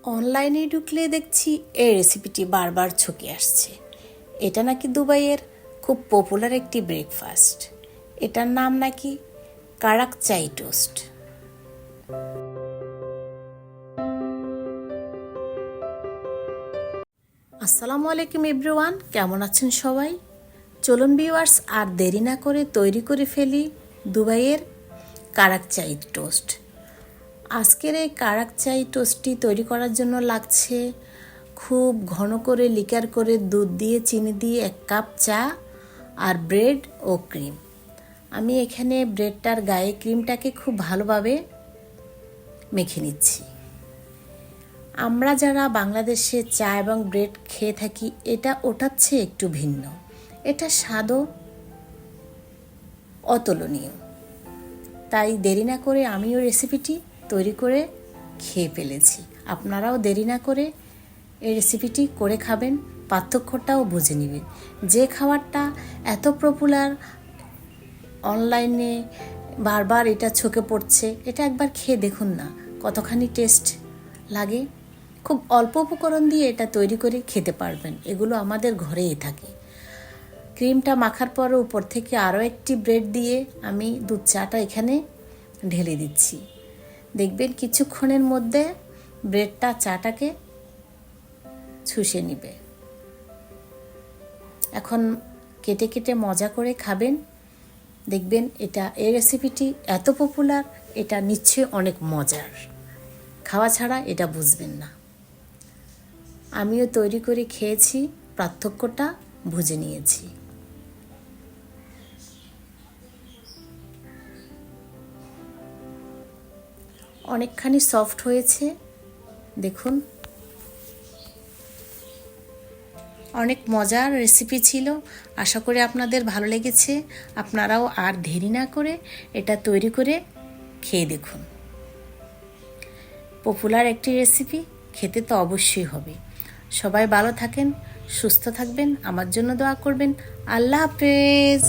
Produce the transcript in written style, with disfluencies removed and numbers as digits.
অনলাইনে ঢুকলে দেখছি এই রেসিপিটি বারবার ছকে আসছে। এটা নাকি দুবাইয়ের খুব পপুলার একটি ব্রেকফাস্ট। এটার নাম নাকি কারাক চাই টোস্ট। আসসালামু আলাইকুম এভরিওয়ান, কেমন আছেন সবাই? চলুন ভিউয়ার্স, আর দেরি না করে তৈরি করে ফেলি দুবাইয়ের কারাক চাই টোস্ট। আজকের এই কারাক চাই টোস্টটি তৈরি করার জন্য লাগছে খুব ঘন করে লিকার করে দুধ দিয়ে চিনি দিয়ে 1 কাপ চা আর ব্রেড ও ক্রিম। আমি এখানে ব্রেডটার গায়ে ক্রিমটাকে খুব ভালোভাবে মেখে নিচ্ছি। আমরা যারা বাংলাদেশে চা এবং ব্রেড খেয়ে থাকি, এটা ওটার চেয়ে একটু ভিন্ন। এটা স্বাদও অতুলনীয়। তাই দেরি না করে আমিও রেসিপিটি তৈরি করে খেয়ে ফেলেছি। আপনারাও দেরি না করে এই রেসিপিটি করে খাবেন, পার্থক্যটাও বুঝে নেবেন। যে খাবারটা এত পপুলার, অনলাইনে বারবার এটা ছকে পড়ছে, এটা একবার খেয়ে দেখুন না কতখানি টেস্ট লাগে। খুব অল্প উপকরণ দিয়ে এটা তৈরি করে খেতে পারবেন। এগুলো আমাদের ঘরেই থাকে। ক্রিমটা মাখার পর উপর থেকে আরও একটি ব্রেড দিয়ে আমি দুধ চাটা এখানে ঢেলে দিচ্ছি। দেখবেন কিছুক্ষণের মধ্যে ব্রেডটা চাটাকে শুষে নিবে। এখন কেটে কেটে মজা করে খাবেন। দেখবেন এই রেসিপিটি এত পপুলার, এটা নিশ্চয়ই অনেক মজার। খাওয়া ছাড়া এটা বুঝবেন না। আমিও তৈরি করে খেয়েছি, পার্থক্যটা বুঝে নিয়েছি। অনেকখানি সফট হয়েছে, দেখুন। অনেক মজার রেসিপি ছিল। আশা করি আপনাদের ভালো লেগেছে। আপনারাও আর দেরি না করে এটা তৈরি করে খেয়ে দেখুন। পপুলার একটি রেসিপি, খেতে তো অবশ্যই হবে। সবাই ভালো থাকেন, সুস্থ থাকবেন, আমার জন্য দোয়া করবেন। আল্লাহ হাফেজ।